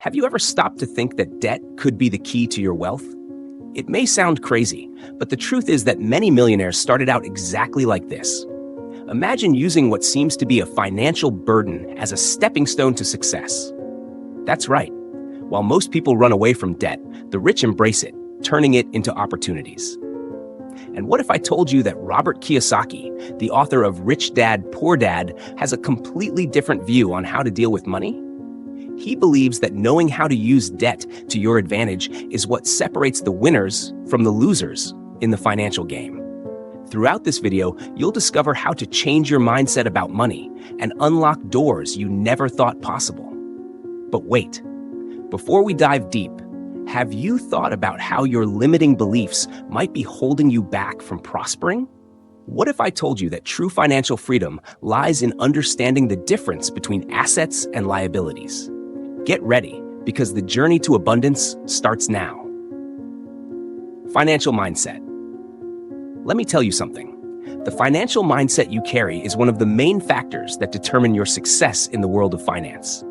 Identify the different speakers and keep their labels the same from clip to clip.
Speaker 1: Have you ever stopped to think that debt could be the key to your wealth? It may sound crazy, but the truth is that many millionaires started out exactly like this. Imagine using what seems to be a financial burden as a stepping stone to success. That's right. While most people run away from debt, the rich embrace it, turning it into opportunities. And what if I told you that Robert Kiyosaki, the author of Rich Dad, Poor Dad, has a completely different view on how to deal with money? He believes that knowing how to use debt to your advantage is what separates the winners from the losers in the financial game. Throughout this video, you'll discover how to change your mindset about money and unlock doors you never thought possible. But wait, before we dive deep, have you thought about how your limiting beliefs might be holding you back from prospering? What if I told you that true financial freedom lies in understanding the difference between assets and liabilities? Get ready, because the journey to abundance starts now. Financial mindset. Let me tell you something. The financial mindset you carry is one of the main factors that determine your success in the world of finance.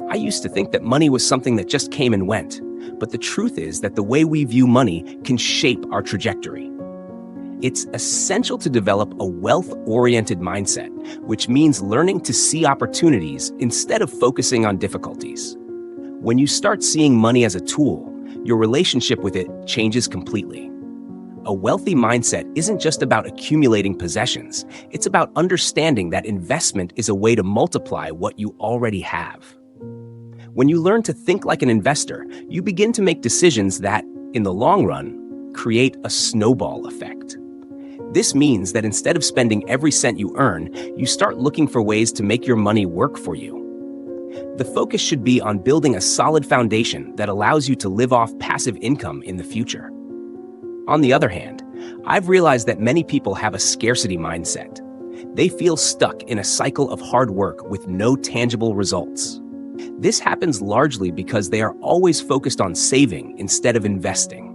Speaker 1: I used to think that money was something that just came and went, but the truth is that the way we view money can shape our trajectory. It's essential to develop a wealth-oriented mindset, which means learning to see opportunities instead of focusing on difficulties. When you start seeing money as a tool, your relationship with it changes completely. A wealthy mindset isn't just about accumulating possessions, it's about understanding that investment is a way to multiply what you already have. When you learn to think like an investor, you begin to make decisions that, in the long run, create a snowball effect. This means that instead of spending every cent you earn, you start looking for ways to make your money work for you. The focus should be on building a solid foundation that allows you to live off passive income in the future. On the other hand, I've realized that many people have a scarcity mindset. They feel stuck in a cycle of hard work with no tangible results. This happens largely because they are always focused on saving instead of investing.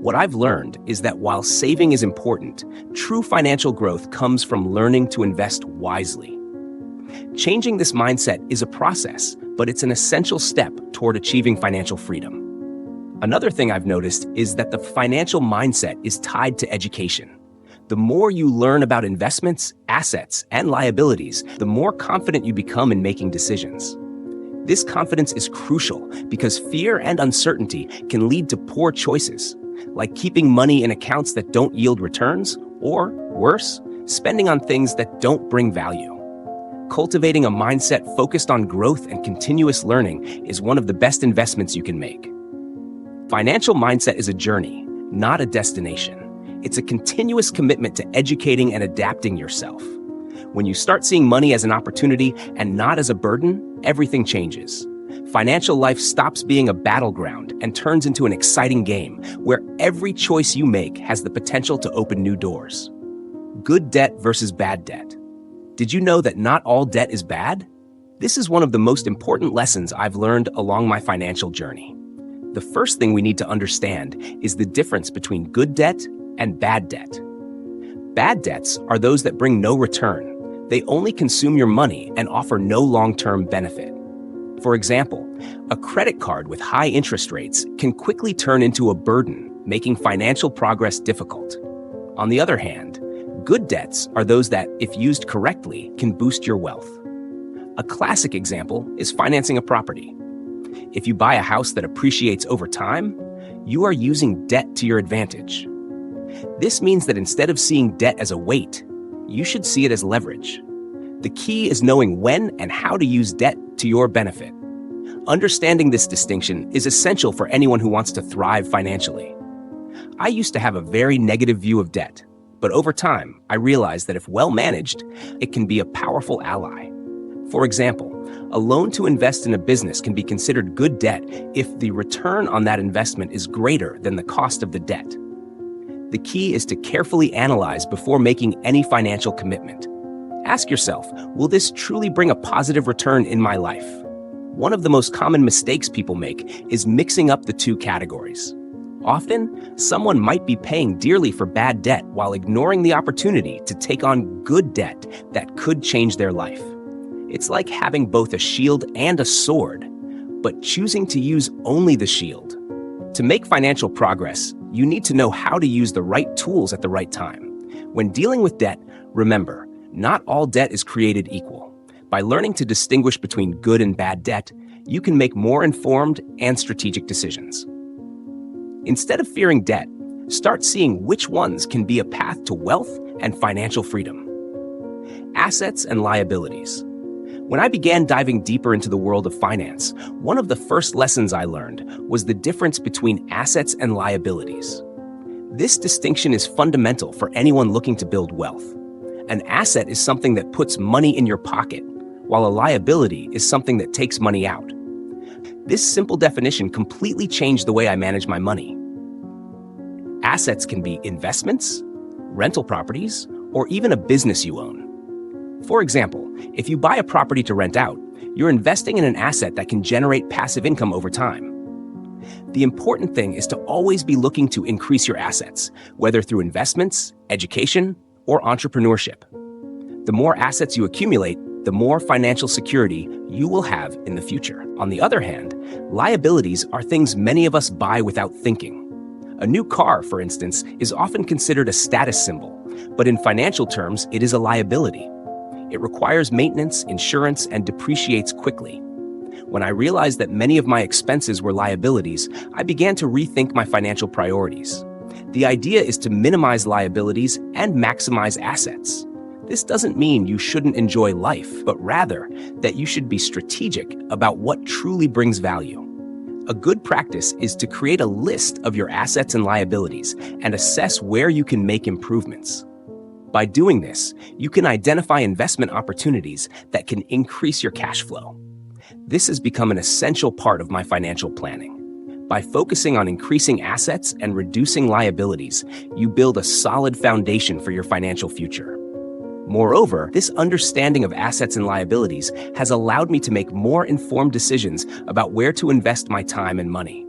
Speaker 1: What I've learned is that while saving is important, true financial growth comes from learning to invest wisely. Changing this mindset is a process, but it's an essential step toward achieving financial freedom. Another thing I've noticed is that the financial mindset is tied to education. The more you learn about investments, assets, and liabilities, the more confident you become in making decisions. This confidence is crucial because fear and uncertainty can lead to poor choices, like keeping money in accounts that don't yield returns, or, worse, spending on things that don't bring value. Cultivating a mindset focused on growth and continuous learning is one of the best investments you can make. Financial mindset is a journey, not a destination. It's a continuous commitment to educating and adapting yourself. When you start seeing money as an opportunity and not as a burden, everything changes. Financial life stops being a battleground and turns into an exciting game where every choice you make has the potential to open new doors. Good debt versus bad debt. Did you know that not all debt is bad? This is one of the most important lessons I've learned along my financial journey. The first thing we need to understand is the difference between good debt and bad debt. Bad debts are those that bring no return. They only consume your money and offer no long-term benefit. For example, a credit card with high interest rates can quickly turn into a burden, making financial progress difficult. On the other hand, good debts are those that, if used correctly, can boost your wealth. A classic example is financing a property. If you buy a house that appreciates over time, you are using debt to your advantage. This means that instead of seeing debt as a weight, you should see it as leverage. The key is knowing when and how to use debt to your benefit. Understanding this distinction is essential for anyone who wants to thrive financially. I used to have a very negative view of debt, but over time, I realized that if well managed, it can be a powerful ally. For example, a loan to invest in a business can be considered good debt if the return on that investment is greater than the cost of the debt. The key is to carefully analyze before making any financial commitment. Ask yourself, will this truly bring a positive return in my life? One of the most common mistakes people make is mixing up the two categories. Often, someone might be paying dearly for bad debt while ignoring the opportunity to take on good debt that could change their life. It's like having both a shield and a sword. but choosing to use only the shield. To make financial progress, you need to know how to use the right tools at the right time. When dealing with debt, remember, not all debt is created equal. By learning to distinguish between good and bad debt, you can make more informed and strategic decisions. Instead of fearing debt, start seeing which ones can be a path to wealth and financial freedom. Assets and liabilities. When I began diving deeper into the world of finance, one of the first lessons I learned was the difference between assets and liabilities. This distinction is fundamental for anyone looking to build wealth. An asset is something that puts money in your pocket, while a liability is something that takes money out. This simple definition completely changed the way I manage my money. Assets can be investments, rental properties, or even a business you own. For example, if you buy a property to rent out, you're investing in an asset that can generate passive income over time. The important thing is to always be looking to increase your assets, whether through investments, education, or entrepreneurship. The more assets you accumulate, the more financial security you will have in the future. On the other hand, liabilities are things many of us buy without thinking. A new car, for instance, is often considered a status symbol, but in financial terms, it is a liability. It requires maintenance, insurance, and depreciates quickly. When I realized that many of my expenses were liabilities, I began to rethink my financial priorities. The idea is to minimize liabilities and maximize assets. This doesn't mean you shouldn't enjoy life, but rather that you should be strategic about what truly brings value. A good practice is to create a list of your assets and liabilities and assess where you can make improvements. By doing this, you can identify investment opportunities that can increase your cash flow. This has become an essential part of my financial planning. By focusing on increasing assets and reducing liabilities, you build a solid foundation for your financial future. Moreover, this understanding of assets and liabilities has allowed me to make more informed decisions about where to invest my time and money.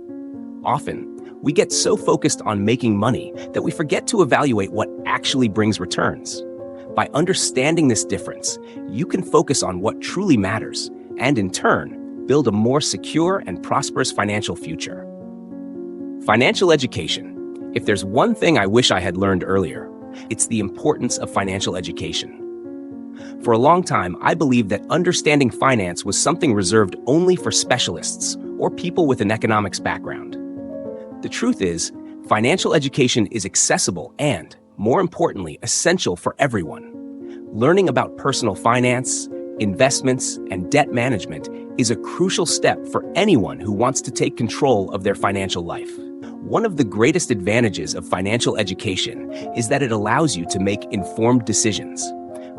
Speaker 1: Often, we get so focused on making money that we forget to evaluate what actually brings returns. By understanding this difference, you can focus on what truly matters and, in turn, build a more secure and prosperous financial future. Financial education. If there's one thing I wish I had learned earlier, it's the importance of financial education. For a long time, I believed that understanding finance was something reserved only for specialists or people with an economics background. The truth is, financial education is accessible and, more importantly, essential for everyone. Learning about personal finance, investments, and debt management is a crucial step for anyone who wants to take control of their financial life. One of the greatest advantages of financial education is that it allows you to make informed decisions.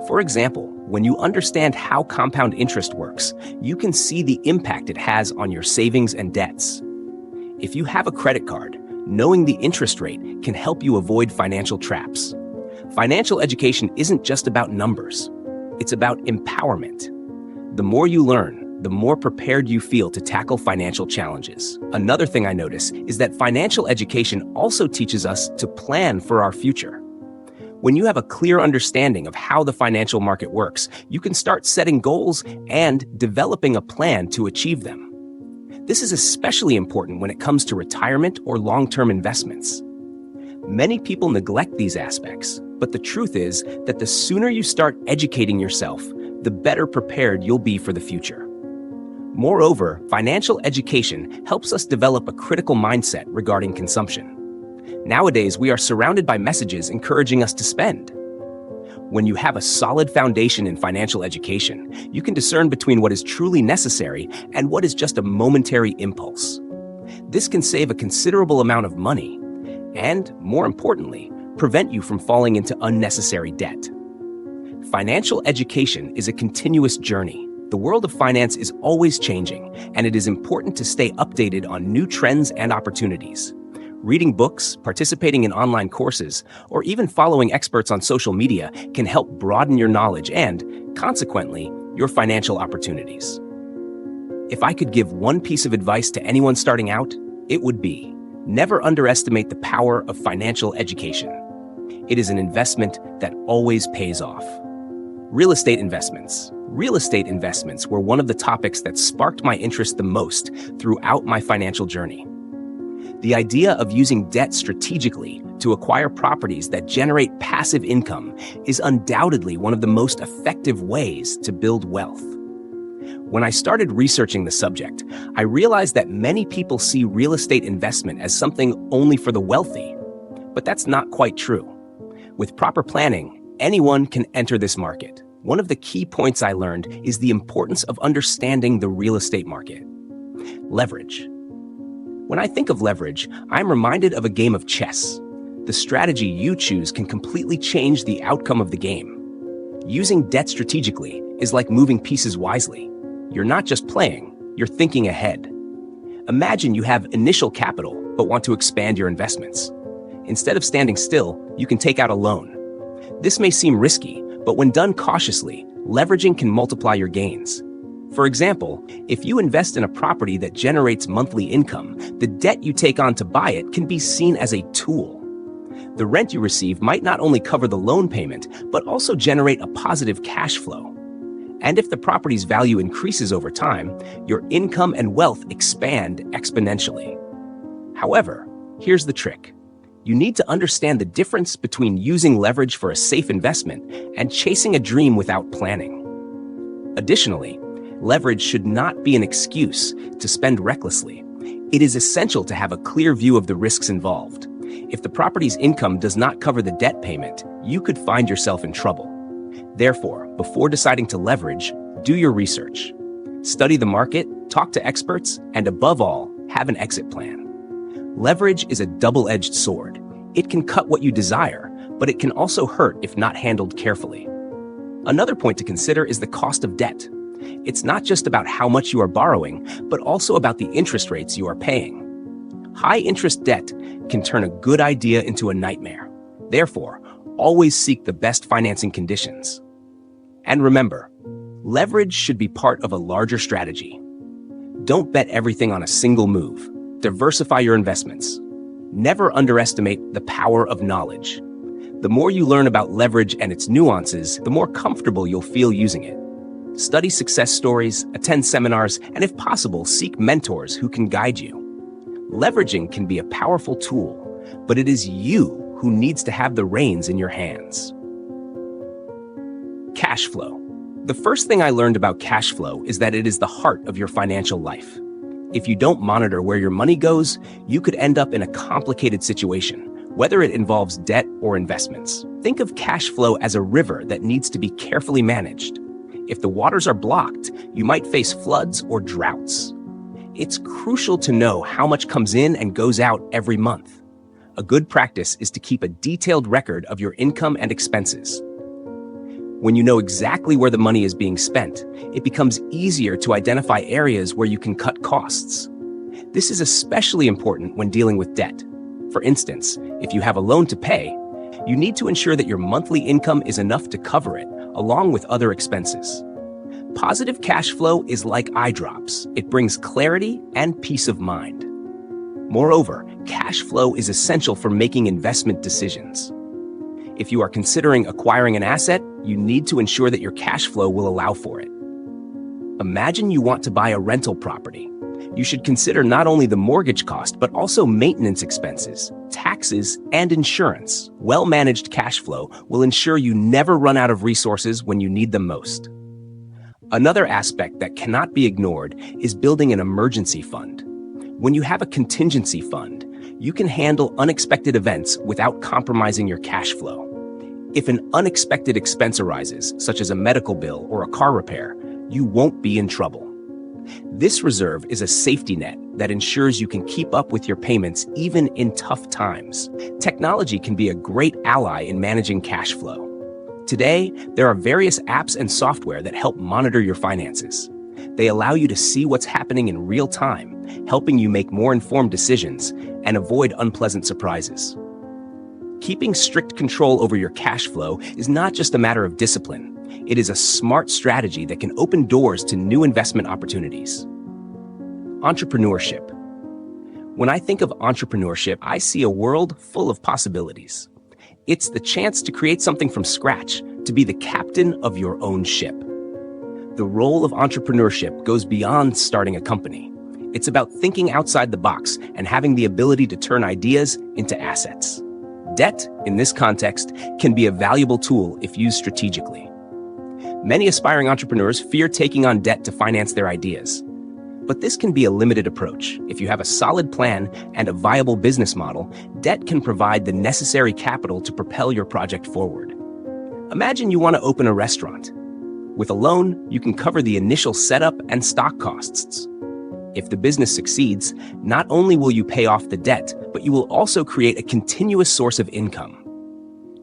Speaker 1: For example, when you understand how compound interest works, you can see the impact it has on your savings and debts. If you have a credit card, knowing the interest rate can help you avoid financial traps. Financial education isn't just about numbers. It's about empowerment. The more you learn, the more prepared you feel to tackle financial challenges. Another thing I notice is that financial education also teaches us to plan for our future. When you have a clear understanding of how the financial market works, you can start setting goals and developing a plan to achieve them. This is especially important when it comes to retirement or long-term investments. Many people neglect these aspects, but the truth is that the sooner you start educating yourself, the better prepared you'll be for the future. Moreover, financial education helps us develop a critical mindset regarding consumption. Nowadays, we are surrounded by messages encouraging us to spend. When you have a solid foundation in financial education, you can discern between what is truly necessary and what is just a momentary impulse. This can save a considerable amount of money and, more importantly, prevent you from falling into unnecessary debt. Financial education is a continuous journey. The world of finance is always changing, and it is important to stay updated on new trends and opportunities. Reading books, participating in online courses, or even following experts on social media can help broaden your knowledge and, consequently, your financial opportunities. If I could give one piece of advice to anyone starting out, it would be, never underestimate the power of financial education. It is an investment that always pays off. Real estate investments. Real estate investments were one of the topics that sparked my interest the most throughout my financial journey. The idea of using debt strategically to acquire properties that generate passive income is undoubtedly one of the most effective ways to build wealth. When I started researching the subject, I realized that many people see real estate investment as something only for the wealthy. But that's not quite true. With proper planning, anyone can enter this market. One of the key points I learned is the importance of understanding the real estate market. Leverage. When I think of leverage, I'm reminded of a game of chess. The strategy you choose can completely change the outcome of the game. Using debt strategically is like moving pieces wisely. You're not just playing, you're thinking ahead. Imagine you have initial capital but want to expand your investments. Instead of standing still, you can take out a loan. This may seem risky, but when done cautiously, leveraging can multiply your gains. For example, if you invest in a property that generates monthly income, the debt you take on to buy it can be seen as a tool. The rent you receive might not only cover the loan payment, but also generate a positive cash flow. And if the property's value increases over time, your income and wealth expand exponentially. However, here's the trick. You need to understand the difference between using leverage for a safe investment and chasing a dream without planning. Additionally, leverage should not be an excuse to spend recklessly. It is essential to have a clear view of the risks involved. If the property's income does not cover the debt payment, you could find yourself in trouble. Therefore, before deciding to leverage, do your research. Study the market, talk to experts, and above all, have an exit plan. Leverage is a double-edged sword. It can cut what you desire, but it can also hurt if not handled carefully. Another point to consider is the cost of debt. It's not just about how much you are borrowing, but also about the interest rates you are paying. High-interest debt can turn a good idea into a nightmare. Therefore, always seek the best financing conditions. And remember, leverage should be part of a larger strategy. Don't bet everything on a single move. Diversify your investments. Never underestimate the power of knowledge. The more you learn about leverage and its nuances, the more comfortable you'll feel using it. Study success stories, attend seminars, and if possible, seek mentors who can guide you. Leveraging can be a powerful tool, but it is you who needs to have the reins in your hands. Cash flow. The first thing I learned about cash flow is that it is the heart of your financial life. If you don't monitor where your money goes, you could end up in a complicated situation, whether it involves debt or investments. Think of cash flow as a river that needs to be carefully managed. If the waters are blocked, you might face floods or droughts. It's crucial to know how much comes in and goes out every month. A good practice is to keep a detailed record of your income and expenses. When you know exactly where the money is being spent, it becomes easier to identify areas where you can cut costs. This is especially important when dealing with debt. For instance, if you have a loan to pay, you need to ensure that your monthly income is enough to cover it, along with other expenses. Positive cash flow is like eye drops. It brings clarity and peace of mind. Moreover, cash flow is essential for making investment decisions. If you are considering acquiring an asset, you need to ensure that your cash flow will allow for it. Imagine you want to buy a rental property. You should consider not only the mortgage cost, but also maintenance expenses, taxes, and insurance. Well-managed cash flow will ensure you never run out of resources when you need them most. Another aspect that cannot be ignored is building an emergency fund. When you have a contingency fund, you can handle unexpected events without compromising your cash flow. If an unexpected expense arises, such as a medical bill or a car repair, you won't be in trouble. This reserve is a safety net that ensures you can keep up with your payments even in tough times. Technology can be a great ally in managing cash flow. Today, there are various apps and software that help monitor your finances. They allow you to see what's happening in real time, helping you make more informed decisions and avoid unpleasant surprises. Keeping strict control over your cash flow is not just a matter of discipline. It is a smart strategy that can open doors to new investment opportunities. Entrepreneurship. When I think of entrepreneurship, I see a world full of possibilities. It's the chance to create something from scratch, to be the captain of your own ship. the role of entrepreneurship goes beyond starting a company. It's about thinking outside the box and having the ability to turn ideas into assets. Debt, in this context, can be a valuable tool if used strategically. Many aspiring entrepreneurs fear taking on debt to finance their ideas. But this can be a limited approach. If you have a solid plan and a viable business model, debt can provide the necessary capital to propel your project forward. Imagine you want to open a restaurant. With a loan, you can cover the initial setup and stock costs. If the business succeeds, not only will you pay off the debt, but you will also create a continuous source of income.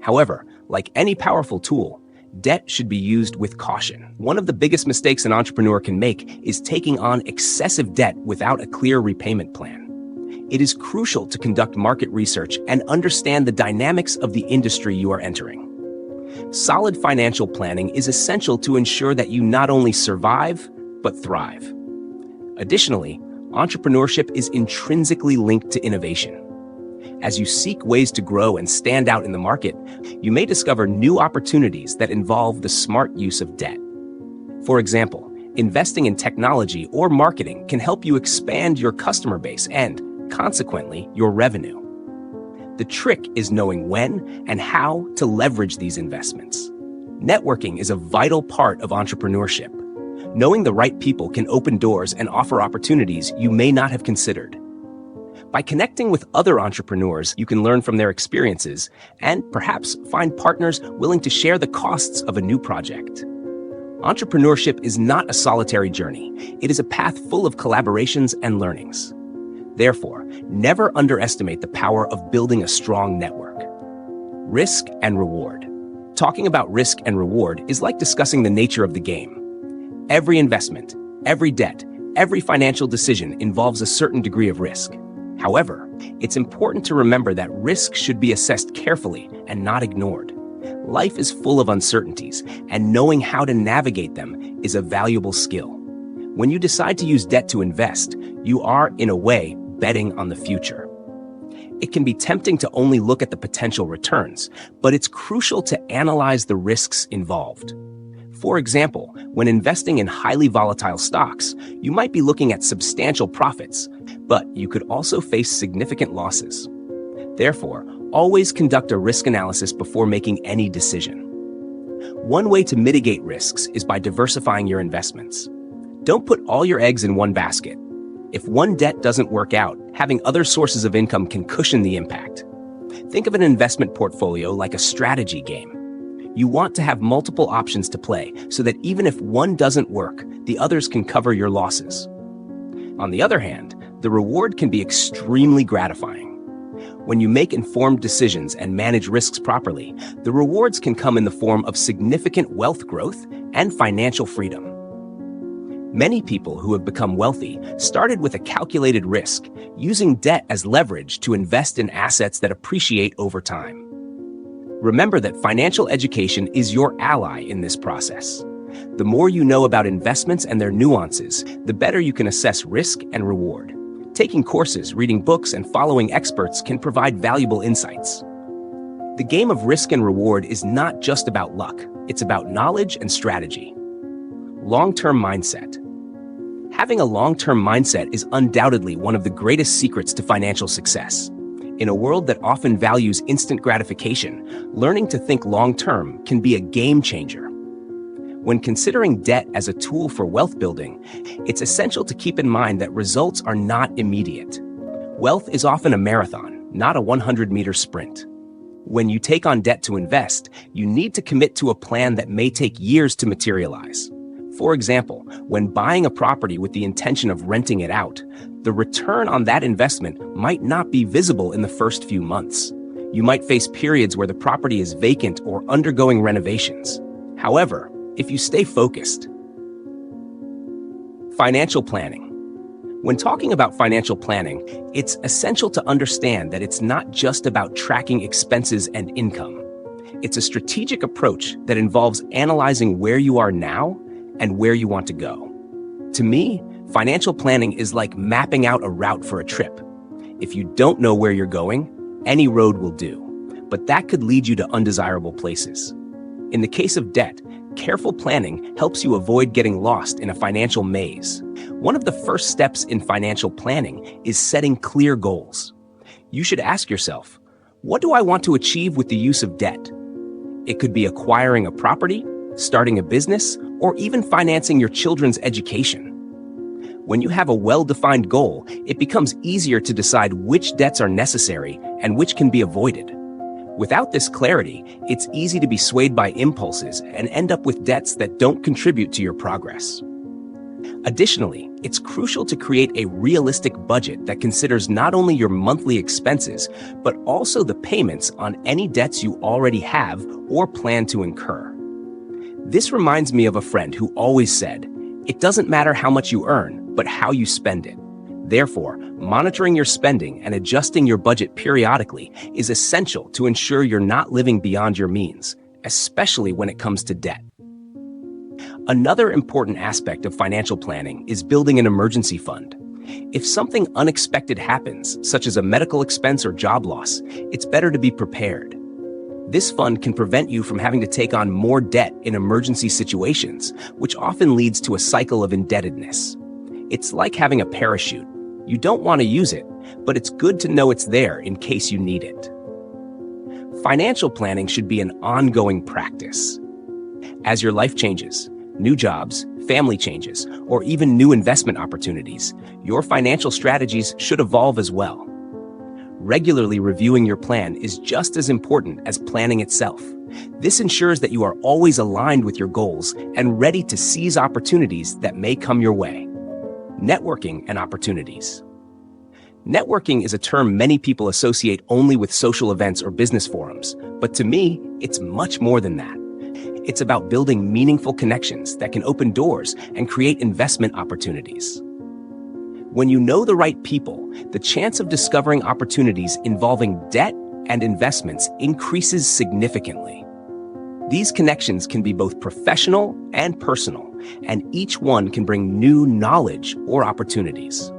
Speaker 1: However, like any powerful tool, debt should be used with caution. One of the biggest mistakes an entrepreneur can make is taking on excessive debt without a clear repayment plan. It is crucial to conduct market research and understand the dynamics of the industry you are entering. Solid financial planning is essential to ensure that you not only survive, but thrive. Additionally, entrepreneurship is intrinsically linked to innovation. As you seek ways to grow and stand out in the market, you may discover new opportunities that involve the smart use of debt. For example, investing in technology or marketing can help you expand your customer base and, consequently, your revenue. The trick is knowing when and how to leverage these investments. Networking is a vital part of entrepreneurship. Knowing the right people can open doors and offer opportunities you may not have considered. By connecting with other entrepreneurs, you can learn from their experiences and perhaps find partners willing to share the costs of a new project. Entrepreneurship is not a solitary journey. It is a path full of collaborations and learnings. Therefore, never underestimate the power of building a strong network. Risk and reward. Talking about risk and reward is like discussing the nature of the game. Every investment, every debt, every financial decision involves a certain degree of risk. However, it's important to remember that risk should be assessed carefully and not ignored. Life is full of uncertainties, and knowing how to navigate them is a valuable skill. When you decide to use debt to invest, you are, in a way, betting on the future. It can be tempting to only look at the potential returns, but it's crucial to analyze the risks involved. For example, when investing in highly volatile stocks, you might be looking at substantial profits, but you could also face significant losses. Therefore, always conduct a risk analysis before making any decision. One way to mitigate risks is by diversifying your investments. Don't put all your eggs in one basket. If one debt doesn't work out, having other sources of income can cushion the impact. Think of an investment portfolio like a strategy game. You want to have multiple options to play so that even if one doesn't work, the others can cover your losses. On the other hand, the reward can be extremely gratifying. When you make informed decisions and manage risks properly, the rewards can come in the form of significant wealth growth and financial freedom. Many people who have become wealthy started with a calculated risk, using debt as leverage to invest in assets that appreciate over time. Remember that financial education is your ally in this process. The more you know about investments and their nuances, the better you can assess risk and reward. Taking courses, reading books, and following experts can provide valuable insights. The game of risk and reward is not just about luck, it's about knowledge and strategy. Long-term mindset. Having a long-term mindset is undoubtedly one of the greatest secrets to financial success. In a world that often values instant gratification, learning to think long-term can be a game changer. When considering debt as a tool for wealth building, it's essential to keep in mind that results are not immediate. Wealth is often a marathon, not a 100-meter sprint. When you take on debt to invest, you need to commit to a plan that may take years to materialize. For example, when buying a property with the intention of renting it out, the return on that investment might not be visible in the first few months. You might face periods where the property is vacant or undergoing renovations. However, if you stay focused. Financial planning. When talking about financial planning, it's essential to understand that it's not just about tracking expenses and income. It's a strategic approach that involves analyzing where you are now and where you want to go. To me, financial planning is like mapping out a route for a trip. If you don't know where you're going, any road will do, but that could lead you to undesirable places. In the case of debt, Careful planning helps you avoid getting lost in a financial maze. One of the first steps in financial planning is setting clear goals. You should ask yourself, what do I want to achieve with the use of debt? It could be acquiring a property, starting a business, or even financing your children's education. When you have a well-defined goal, it becomes easier to decide which debts are necessary and which can be avoided. Without this clarity, it's easy to be swayed by impulses and end up with debts that don't contribute to your progress. Additionally, it's crucial to create a realistic budget that considers not only your monthly expenses, but also the payments on any debts you already have or plan to incur. This reminds me of a friend who always said, "It doesn't matter how much you earn, but how you spend it." Therefore, monitoring your spending and adjusting your budget periodically is essential to ensure you're not living beyond your means, especially when it comes to debt. Another important aspect of financial planning is building an emergency fund. If something unexpected happens, such as a medical expense or job loss, it's better to be prepared. This fund can prevent you from having to take on more debt in emergency situations, which often leads to a cycle of indebtedness. It's like having a parachute. You don't want to use it, but it's good to know it's there in case you need it. Financial planning should be an ongoing practice. As your life changes, new jobs, family changes, or even new investment opportunities, your financial strategies should evolve as well. Regularly reviewing your plan is just as important as planning itself. This ensures that you are always aligned with your goals and ready to seize opportunities that may come your way. Networking and opportunities. Networking is a term many people associate only with social events or business forums, but to me, it's much more than that. It's about building meaningful connections that can open doors and create investment opportunities. When you know the right people, the chance of discovering opportunities involving debt and investments increases significantly. These connections can be both professional and personal, and each one can bring new knowledge or opportunities.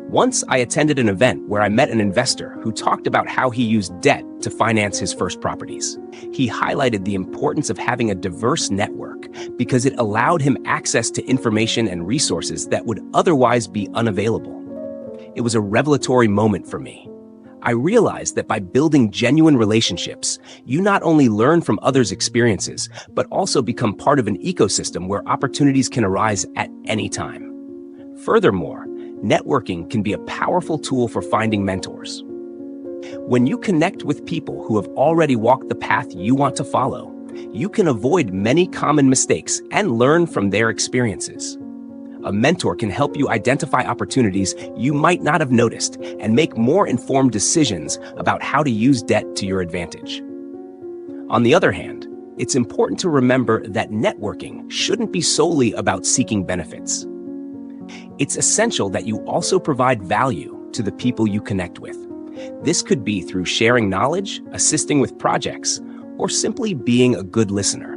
Speaker 1: Once I attended an event where I met an investor who talked about how he used debt to finance his first properties. He highlighted the importance of having a diverse network because it allowed him access to information and resources that would otherwise be unavailable. It was a revelatory moment for me. I realized that by building genuine relationships, you not only learn from others' experiences, but also become part of an ecosystem where opportunities can arise at any time. Furthermore, networking can be a powerful tool for finding mentors. When you connect with people who have already walked the path you want to follow, you can avoid many common mistakes and learn from their experiences. A mentor can help you identify opportunities you might not have noticed and make more informed decisions about how to use debt to your advantage. On the other hand, it's important to remember that networking shouldn't be solely about seeking benefits. It's essential that you also provide value to the people you connect with. This could be through sharing knowledge, assisting with projects, or simply being a good listener.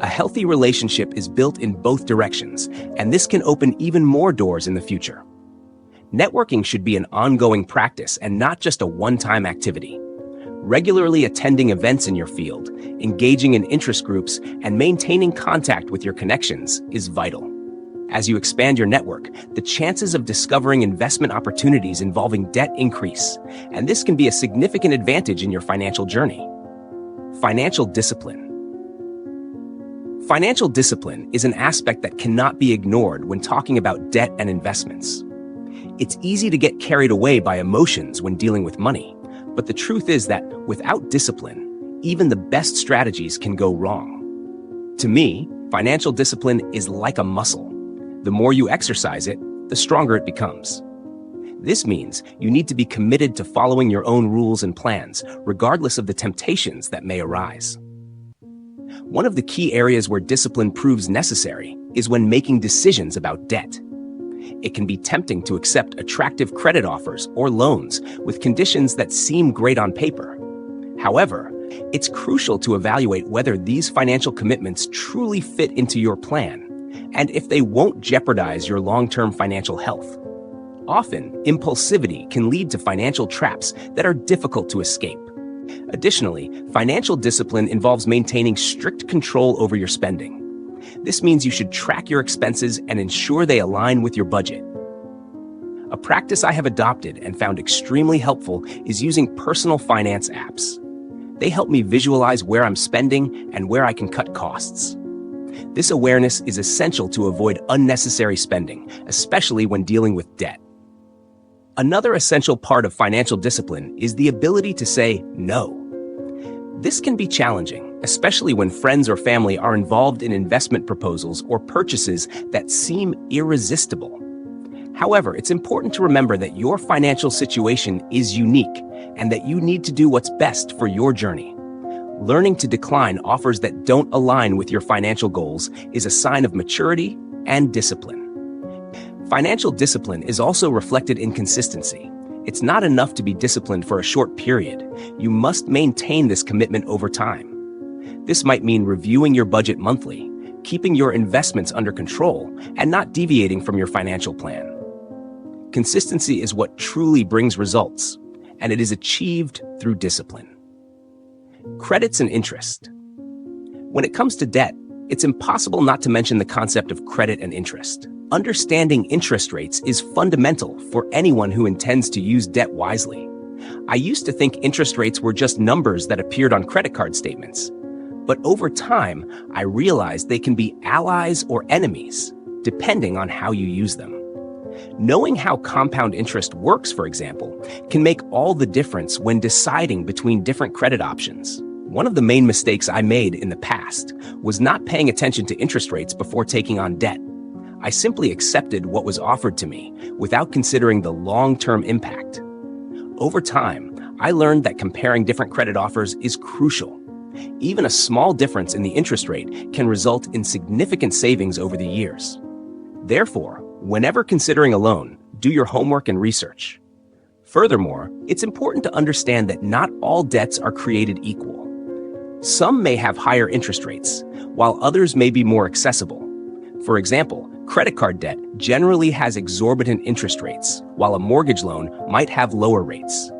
Speaker 1: A healthy relationship is built in both directions, and this can open even more doors in the future. Networking should be an ongoing practice and not just a one-time activity. Regularly attending events in your field, engaging in interest groups, and maintaining contact with your connections is vital. As you expand your network, the chances of discovering investment opportunities involving debt increase, and this can be a significant advantage in your financial journey. Financial discipline. Financial discipline is an aspect that cannot be ignored when talking about debt and investments. It's easy to get carried away by emotions when dealing with money, but the truth is that without discipline, even the best strategies can go wrong. To me, financial discipline is like a muscle. The more you exercise it, the stronger it becomes. This means you need to be committed to following your own rules and plans, regardless of the temptations that may arise. One of the key areas where discipline proves necessary is when making decisions about debt. It can be tempting to accept attractive credit offers or loans with conditions that seem great on paper. However, it's crucial to evaluate whether these financial commitments truly fit into your plan and if they won't jeopardize your long-term financial health. Often, impulsivity can lead to financial traps that are difficult to escape. Additionally, financial discipline involves maintaining strict control over your spending. This means you should track your expenses and ensure they align with your budget. A practice I have adopted and found extremely helpful is using personal finance apps. They help me visualize where I'm spending and where I can cut costs. This awareness is essential to avoid unnecessary spending, especially when dealing with debt. Another essential part of financial discipline is the ability to say no. This can be challenging, especially when friends or family are involved in investment proposals or purchases that seem irresistible. However, it's important to remember that your financial situation is unique and that you need to do what's best for your journey. Learning to decline offers that don't align with your financial goals is a sign of maturity and discipline. Financial discipline is also reflected in consistency. It's not enough to be disciplined for a short period. You must maintain this commitment over time. This might mean reviewing your budget monthly, keeping your investments under control, and not deviating from your financial plan. Consistency is what truly brings results, and it is achieved through discipline. Credits and interest. When it comes to debt, it's impossible not to mention the concept of credit and interest. Understanding interest rates is fundamental for anyone who intends to use debt wisely. I used to think interest rates were just numbers that appeared on credit card statements. But over time, I realized they can be allies or enemies, depending on how you use them. Knowing how compound interest works, for example, can make all the difference when deciding between different credit options. One of the main mistakes I made in the past was not paying attention to interest rates before taking on debt. I simply accepted what was offered to me without considering the long-term impact. Over time, I learned that comparing different credit offers is crucial. Even a small difference in the interest rate can result in significant savings over the years. Therefore, whenever considering a loan, do your homework and research. Furthermore, it's important to understand that not all debts are created equal. Some may have higher interest rates, while others may be more accessible. For example, credit card debt generally has exorbitant interest rates, while a mortgage loan might have lower rates.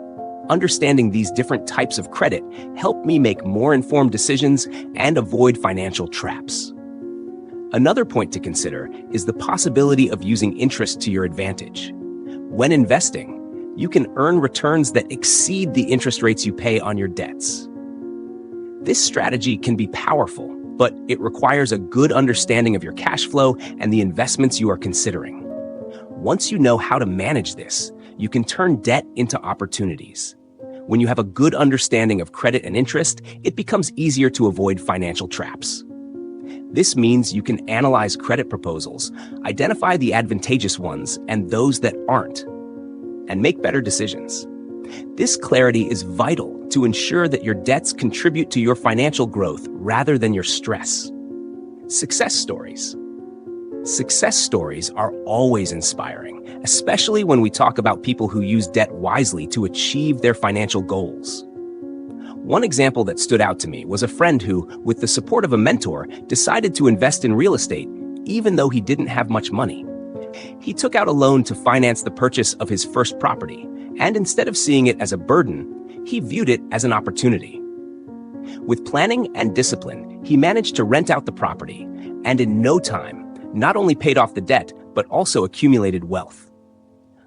Speaker 1: Understanding these different types of credit helped me make more informed decisions and avoid financial traps. Another point to consider is the possibility of using interest to your advantage. When investing, you can earn returns that exceed the interest rates you pay on your debts. This strategy can be powerful, but it requires a good understanding of your cash flow and the investments you are considering. Once you know how to manage this, you can turn debt into opportunities. When you have a good understanding of credit and interest, it becomes easier to avoid financial traps. This means you can analyze credit proposals, identify the advantageous ones and those that aren't, and make better decisions. This clarity is vital to ensure that your debts contribute to your financial growth rather than your stress. Success stories. Success stories are always inspiring, especially when we talk about people who use debt wisely to achieve their financial goals. One example that stood out to me was a friend who, with the support of a mentor, decided to invest in real estate, even though he didn't have much money. He took out a loan to finance the purchase of his first property, and instead of seeing it as a burden, he viewed it as an opportunity. With planning and discipline, he managed to rent out the property, and in no time, not only paid off the debt, but also accumulated wealth.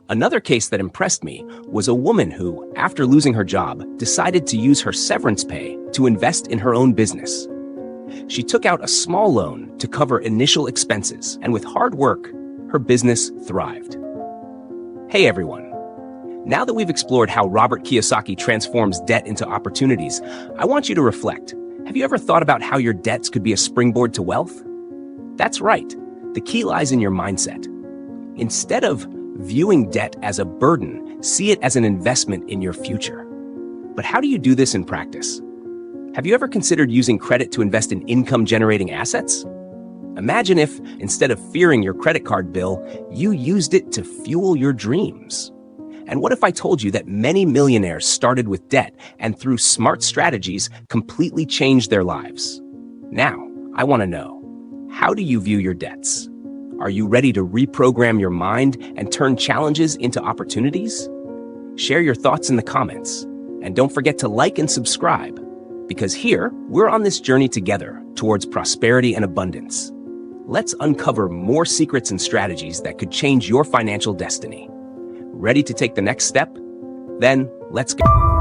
Speaker 1: Another case that impressed me was a woman who, after losing her job, decided to use her severance pay to invest in her own business. She took out a small loan to cover initial expenses, and with hard work, her business thrived. Hey everyone. Now that we've explored how Robert Kiyosaki transforms debt into opportunities, I want you to reflect. Have you ever thought about how your debts could be a springboard to wealth? That's right. The key lies in your mindset. Instead of viewing debt as a burden, see it as an investment in your future. But how do you do this in practice? Have you ever considered using credit to invest in income-generating assets? Imagine if, instead of fearing your credit card bill, you used it to fuel your dreams. And what if I told you that many millionaires started with debt and through smart strategies completely changed their lives? Now, I want to know, how do you view your debts? Are you ready to reprogram your mind and turn challenges into opportunities? Share your thoughts in the comments. And don't forget to like and subscribe, because here, we're on this journey together towards prosperity and abundance. Let's uncover more secrets and strategies that could change your financial destiny. Ready to take the next step? Then, let's go.